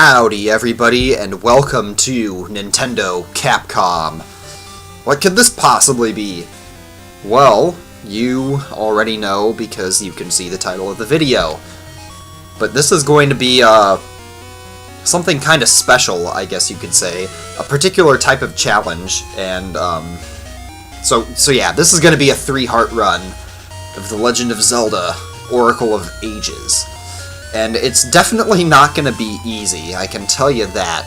Howdy everybody, and welcome to Nintendo Capcom. What could this possibly be? Well, you already know because you can see the title of the video. But this is going to be something kind of special, I guess you could say. A particular type of challenge, and so yeah, this is going to be a 3-heart run of The Legend of Zelda: Oracle of Ages. And it's definitely not going to be easy, I can tell you that.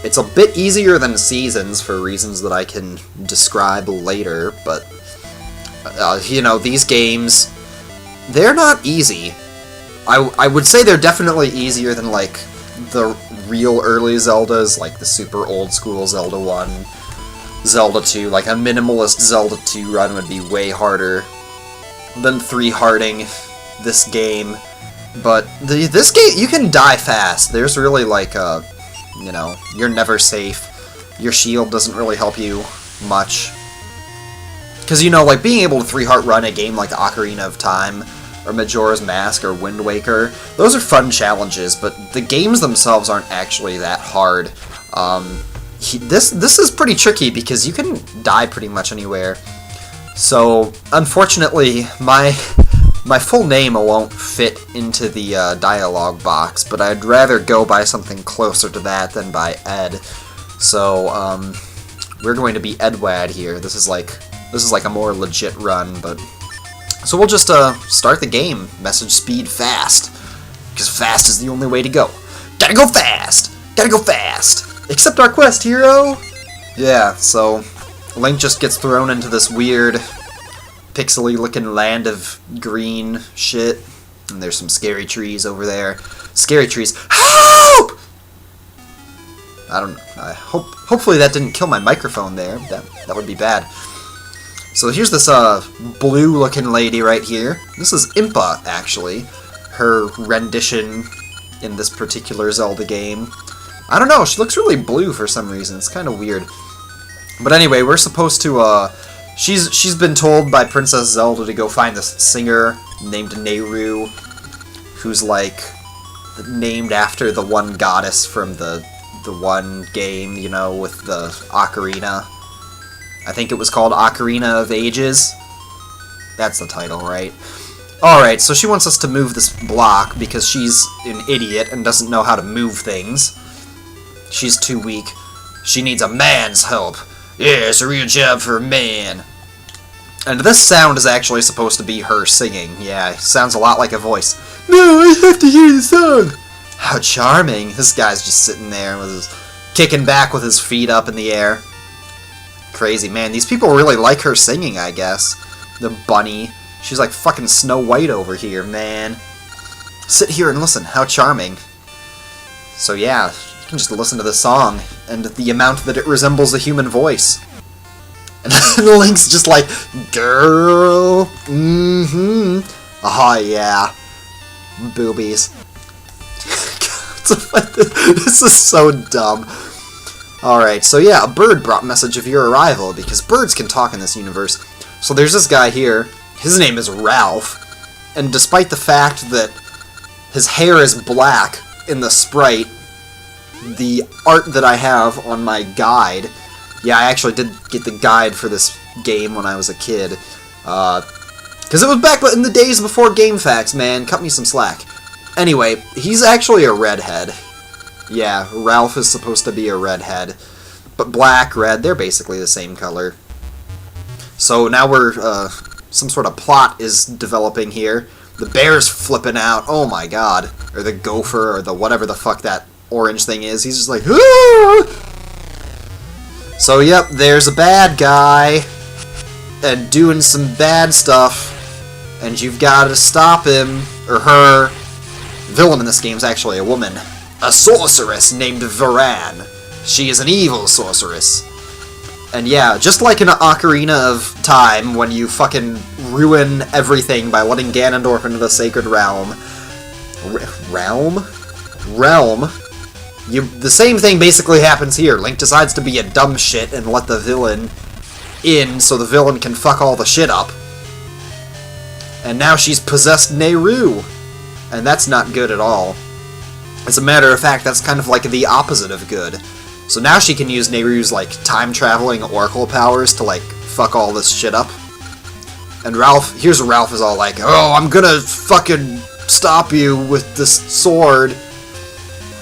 It's a bit easier than Seasons for reasons that I can describe later, but, you know, these games, they're not easy. I would say they're definitely easier than, like, the real early Zeldas, like the super old school Zelda 1, Zelda 2. Like, a minimalist Zelda 2 run would be way harder than 3-hearting this game. But this game, you can die fast. There's really, like, you know, you're never safe. Your shield doesn't really help you much. Because, you know, like, being able to 3-heart run a game like Ocarina of Time, or Majora's Mask, or Wind Waker, those are fun challenges, but the games themselves aren't actually that hard. This is pretty tricky because you can die pretty much anywhere. So, unfortunately, my full name won't fit into the dialogue box, but I'd rather go by something closer to that than by Ed. So, we're going to be Edwad here. This is like a more legit run, but so we'll just start the game. Message speed fast, because fast is the only way to go. Gotta go fast. Gotta go fast. Accept our quest, hero. Yeah. So Link just gets thrown into this weird pixely-looking land of green shit, and there's some scary trees over there. Scary trees. Help! Hopefully that didn't kill my microphone there. That would be bad. So here's this blue-looking lady right here. This is Impa, actually. Her rendition in this particular Zelda game. I don't know. She looks really blue for some reason. It's kind of weird. But anyway, we're supposed to She's been told by Princess Zelda to go find this singer named Nehru, who's like named after the one goddess from the one game, you know, with the ocarina. I think it was called Ocarina of Ages. That's the title, right? Alright, so she wants us to move this block because she's an idiot and doesn't know how to move things. She's too weak. She needs a man's help. Yeah, it's a real job for a man. And this sound is actually supposed to be her singing. Yeah, it sounds a lot like a voice. No, I have to hear the song. How charming. This guy's just sitting there with his kicking back with his feet up in the air. Crazy, man. These people really like her singing, I guess. The bunny. She's like fucking Snow White over here, man. Sit here and listen. How charming. So yeah, you can just listen to the song and the amount that it resembles a human voice. And Link's just like, girl, aha, yeah, boobies. This is so dumb. Alright, so yeah, a bird brought message of your arrival, because birds can talk in this universe. So there's this guy here, his name is Ralph, and despite the fact that his hair is black in the sprite, the art that I have on my guide, yeah, I actually did get the guide for this game when I was a kid, because it was back in the days before GameFAQs, man, cut me some slack. Anyway, he's actually a redhead. Yeah, Ralph is supposed to be a redhead, but black, red, they're basically the same color. So now some sort of plot is developing here. The bear's flipping out, oh my god, or the gopher, or the whatever the fuck that orange thing is, he's just like, ah! So yep, there's a bad guy, and doing some bad stuff, and you've got to stop him, or her. The villain in this game is actually a woman. A sorceress named Varan. She is an evil sorceress. And yeah, just like in Ocarina of Time, when you fucking ruin everything by letting Ganondorf into the Sacred Realm. Realm? The same thing basically happens here. Link decides to be a dumb shit and let the villain in so the villain can fuck all the shit up. And now she's possessed Nehru. And that's not good at all. As a matter of fact, that's kind of like the opposite of good. So now she can use Nehru's, like, time-traveling oracle powers to, like, fuck all this shit up. And here's Ralph is all like, oh, I'm gonna fucking stop you with this sword.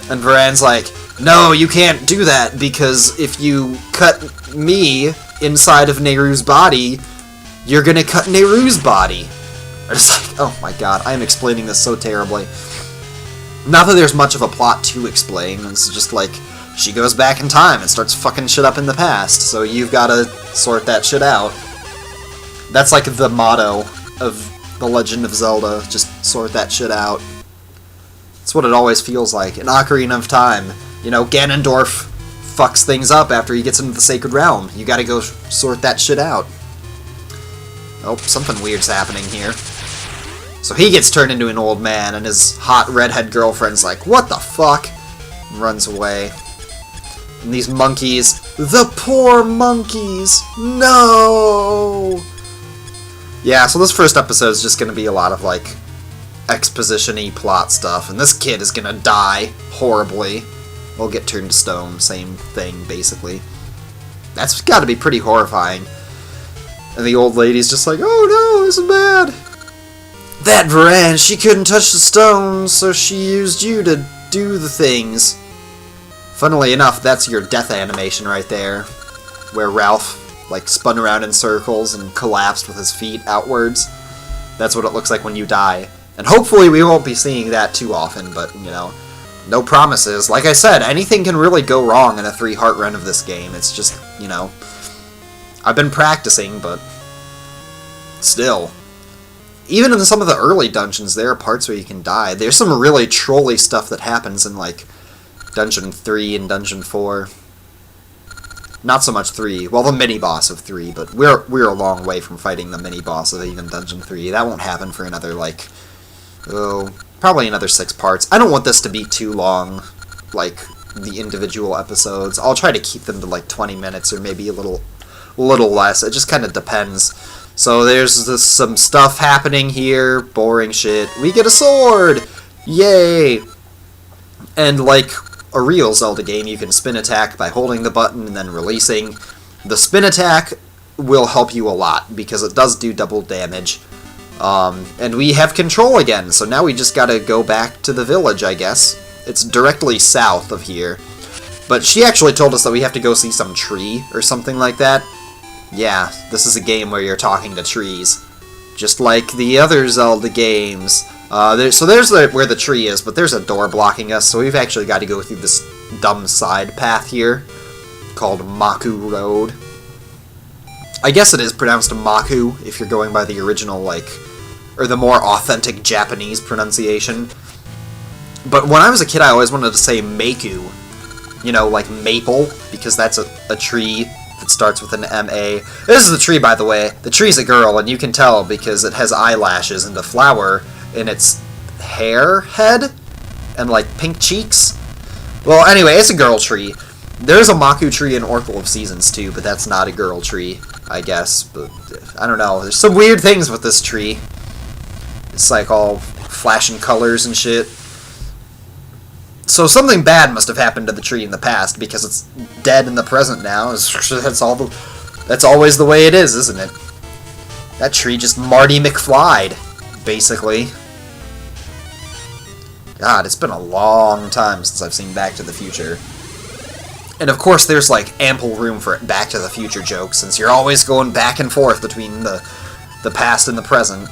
And Varan's like, no, you can't do that, because if you cut me inside of Nehru's body, you're gonna cut Nehru's body. I'm just like, oh my god, I am explaining this so terribly. Not that there's much of a plot to explain, it's just like, she goes back in time and starts fucking shit up in the past, so you've gotta sort that shit out. That's like the motto of The Legend of Zelda, just sort that shit out. That's what it always feels like. In Ocarina of Time, you know, Ganondorf fucks things up after he gets into the Sacred Realm. You gotta go sort that shit out. Oh, something weird's happening here. So he gets turned into an old man, and his hot redhead girlfriend's like, what the fuck? And runs away. And these monkeys, the poor monkeys, no! Yeah, so this first episode is just gonna be a lot of, like, exposition-y plot stuff, and this kid is gonna die horribly. We'll get turned to stone, same thing, basically. That's gotta be pretty horrifying. And the old lady's just like, oh no, this is bad! That Varan, she couldn't touch the stones, so she used you to do the things. Funnily enough, that's your death animation right there, where Ralph, like, spun around in circles and collapsed with his feet outwards. That's what it looks like when you die. And hopefully we won't be seeing that too often, but, you know, no promises. Like I said, anything can really go wrong in a 3-heart run of this game. It's just, you know, I've been practicing, but still. Even in some of the early dungeons, there are parts where you can die. There's some really trolly stuff that happens in, like, Dungeon 3 and Dungeon 4. Not so much 3. Well, the mini-boss of 3, but we're a long way from fighting the mini-boss of even Dungeon 3. That won't happen for another, like, probably another 6 parts. I don't want this to be too long, like, the individual episodes. I'll try to keep them to, like, 20 minutes or maybe a little less. It just kind of depends. So there's some stuff happening here. Boring shit. We get a sword! Yay! And, like a real Zelda game, you can spin attack by holding the button and then releasing. The spin attack will help you a lot, because it does do double damage. And we have control again, so now we just gotta go back to the village, I guess. It's directly south of here. But she actually told us that we have to go see some tree or something like that. Yeah, this is a game where you're talking to trees. Just like the other Zelda games. So there's where the tree is, but there's a door blocking us, so we've actually got to go through this dumb side path here, called Maku Road. I guess it is pronounced Maku, if you're going by the original, like, or the more authentic Japanese pronunciation. But when I was a kid, I always wanted to say Maku, you know, like maple, because that's a tree that starts with an M-A. This is the tree, by the way. The tree's a girl, and you can tell because it has eyelashes and a flower in its hair head and like pink cheeks. Well, anyway, it's a girl tree. There's a Maku tree in Oracle of Seasons too, but that's not a girl tree, I guess. But I don't know. There's some weird things with this tree. It's like all flashing colors and shit. So something bad must have happened to the tree in the past, because it's dead in the present now. That's always the way it is, isn't it? That tree just Marty McFly'd, basically. God, it's been a long time since I've seen Back to the Future. And of course there's like ample room for Back to the Future jokes, since you're always going back and forth between the past and the present.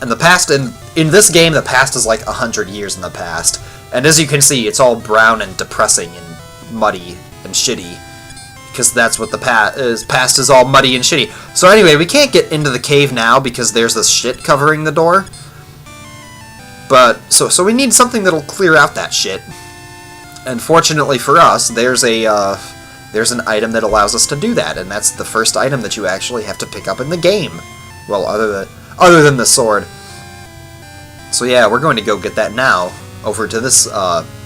And the past, in this game, the past is like 100 years in the past. And as you can see, it's all brown and depressing and muddy and shitty. Because that's what the past is all muddy and shitty. So anyway, we can't get into the cave now because there's this shit covering the door. But, so we need something that'll clear out that shit. And fortunately for us, there's an item that allows us to do that, and that's the first item that you actually have to pick up in the game. Well, other than the sword. So yeah, we're going to go get that now, over to this,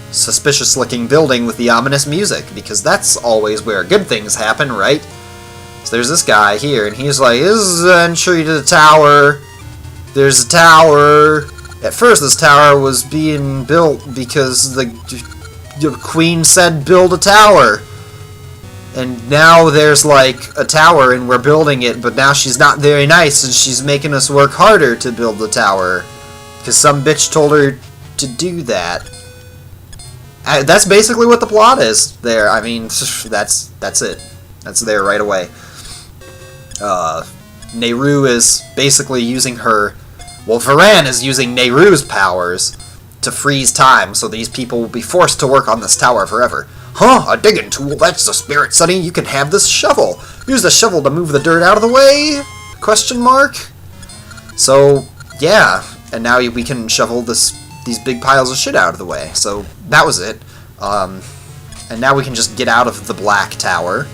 suspicious-looking building with the ominous music, because that's always where good things happen, right? So there's this guy here, and he's like, this is the entry to the tower. There's a tower. At first, this tower was being built because the queen said build a tower. And now there's like a tower and we're building it, but now she's not very nice and she's making us work harder to build the tower. Because some bitch told her to do that. That's basically what the plot is there. I mean, that's it. That's there right away. Nehru is basically using her... Well, Varan is using Nehru's powers to freeze time, so these people will be forced to work on this tower forever. Huh, a digging tool? That's the spirit, Sonny. You can have this shovel. Use the shovel to move the dirt out of the way? Question mark? So, yeah. And now we can shovel these big piles of shit out of the way. So, that was it. And now we can just get out of the Black Tower.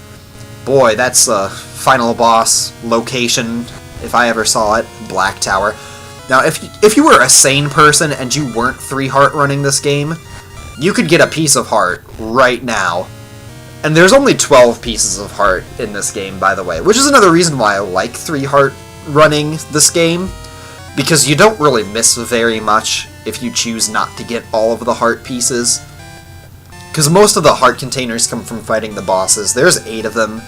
Boy, that's a final boss location, if I ever saw it. Black Tower. Now, if you were a sane person and you weren't 3-heart running this game, you could get a piece of heart right now. And there's only 12 pieces of heart in this game, by the way, which is another reason why I like 3-heart running this game, because you don't really miss very much if you choose not to get all of the heart pieces. Because most of the heart containers come from fighting the bosses. There's 8 of them,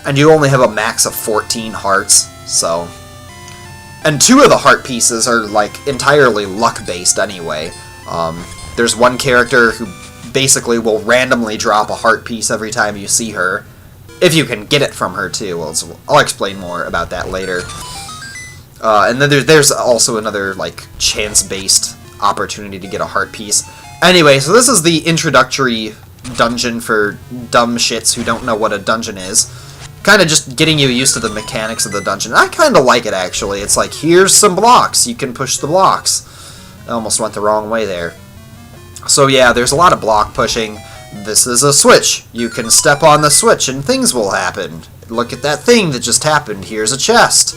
and you only have a max of 14 hearts, so... And 2 of the heart pieces are, like, entirely luck-based anyway. There's one character who basically will randomly drop a heart piece every time you see her. If you can get it from her, too. I'll explain more about that later. And then there's also another, like, chance-based opportunity to get a heart piece. Anyway, so this is the introductory dungeon for dumb shits who don't know what a dungeon is. Kind of just getting you used to the mechanics of the dungeon. I kind of like it, actually. It's like, here's some blocks. You can push the blocks. I almost went the wrong way there. So yeah, there's a lot of block pushing. This is a switch. You can step on the switch and things will happen. Look at that thing that just happened. Here's a chest.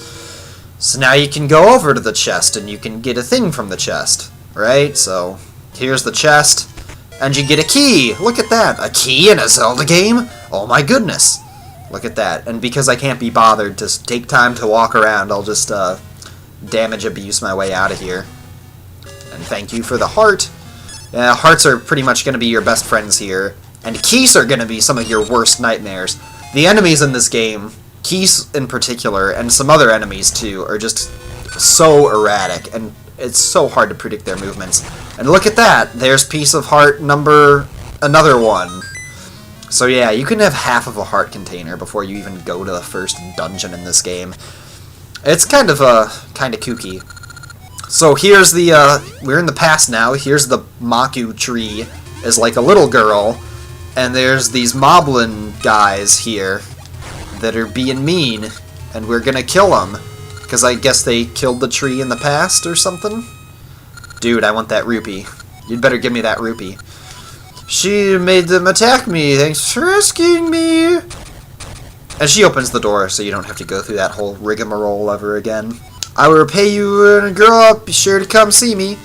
So now you can go over to the chest and you can get a thing from the chest. Right? So here's the chest. And you get a key. Look at that. A key in a Zelda game? Oh my goodness. Look at that. And because I can't be bothered to take time to walk around, I'll just damage abuse my way out of here. And thank you for the heart. Hearts are pretty much going to be your best friends here. And keys are going to be some of your worst nightmares. The enemies in this game, keys in particular, and some other enemies too, are just so erratic. And it's so hard to predict their movements. And look at that. There's piece of heart number... another one. So yeah, you can have half of a heart container before you even go to the first dungeon in this game. It's kind of kooky. So here's the, we're in the past now. Here's the Maku tree as like a little girl. And there's these Moblin guys here that are being mean. And we're gonna kill them. Because I guess they killed the tree in the past or something? Dude, I want that rupee. You'd better give me that rupee. She made them attack me. Thanks for asking me. And she opens the door so you don't have to go through that whole rigmarole ever again. I will repay you when I grow up. Be sure to come see me.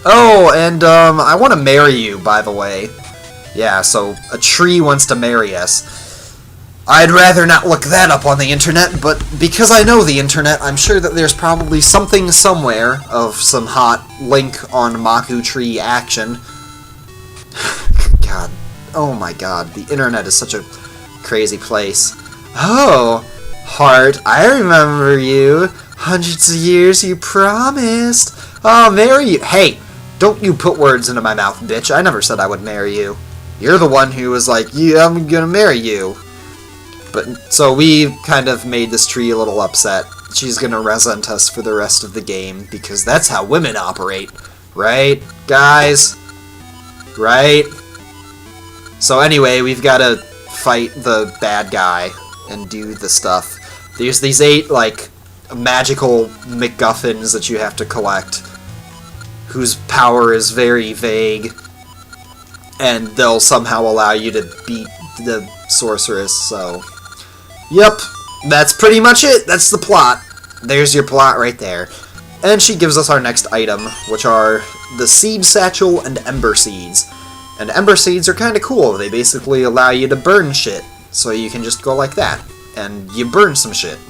Oh, and I want to marry you, by the way. Yeah, so a tree wants to marry us. I'd rather not look that up on the internet, but because I know the internet, I'm sure that there's probably something somewhere of some hot link on Maku tree action. God. Oh my god, the internet is such a crazy place. Oh, Heart, I remember you. Hundreds of years you promised. I'll marry you. Hey, don't you put words into my mouth, bitch. I never said I would marry you. You're the one who was like, yeah, I'm gonna marry you. But, so we kind of made this tree a little upset. She's gonna resent us for the rest of the game, because that's how women operate. Right, guys? Right? So anyway, we've gotta fight the bad guy and do the stuff. There's these 8, like, magical MacGuffins that you have to collect, whose power is very vague, and they'll somehow allow you to beat the sorceress, so... Yep, that's pretty much it. That's the plot. There's your plot right there. And she gives us our next item, which are the Seed Satchel and Ember Seeds. And Ember Seeds are kind of cool. They basically allow you to burn shit, so you can just go like that, and you burn some shit.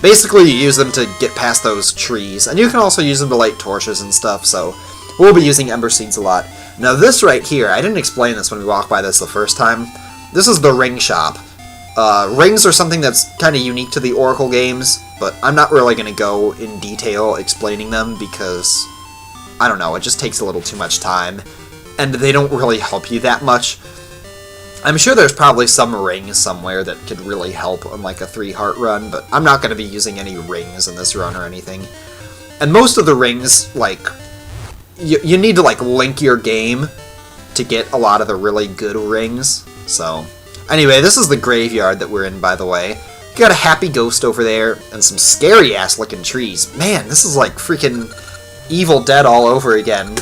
Basically, you use them to get past those trees, and you can also use them to light torches and stuff, so we'll be using ember seeds a lot. Now this right here, I didn't explain this when we walked by this the first time. This is the ring shop. Rings are something that's kind of unique to the Oracle games, but I'm not really going to go in detail explaining them because, I don't know, it just takes a little too much time, and they don't really help you that much. I'm sure there's probably some rings somewhere that could really help on like a 3-heart run, but I'm not going to be using any rings in this run or anything. And most of the rings, like, you need to like link your game to get a lot of the really good rings. So, anyway, this is the graveyard that we're in, by the way. You got a happy ghost over there, and some scary-ass looking trees. Man, this is like freaking Evil Dead all over again.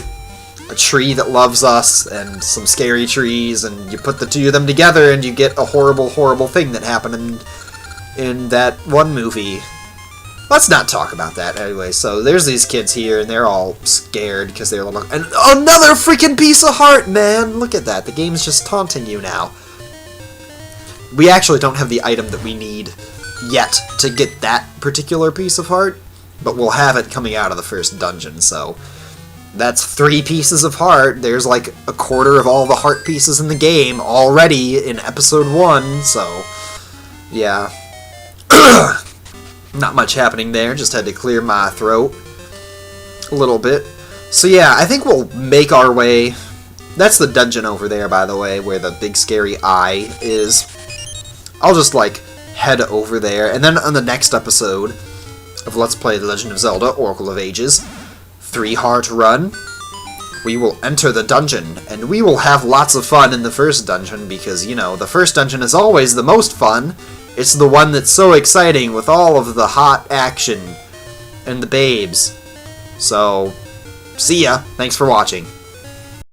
A tree that loves us, and some scary trees, and you put the two of them together, and you get a horrible, horrible thing that happened in that one movie. Let's not talk about that anyway. So there's these kids here, and they're all scared because they're little. And another freaking piece of heart, man! Look at that. The game's just taunting you now. We actually don't have the item that we need yet to get that particular piece of heart, but we'll have it coming out of the first dungeon, so that's 3 pieces of heart. There's like a quarter of all the heart pieces in the game already in episode 1, so yeah. Not much happening there, just had to clear my throat a little bit. So yeah, I think we'll make our way. That's the dungeon over there, by the way, where the big scary eye is. I'll just like head over there, and then on the next episode of Let's Play The Legend of Zelda Oracle of Ages 3-heart run, we will enter the dungeon, and we will have lots of fun in the first dungeon, because, you know, the first dungeon is always the most fun. It's the one that's so exciting with all of the hot action and the babes. So, see ya. Thanks for watching.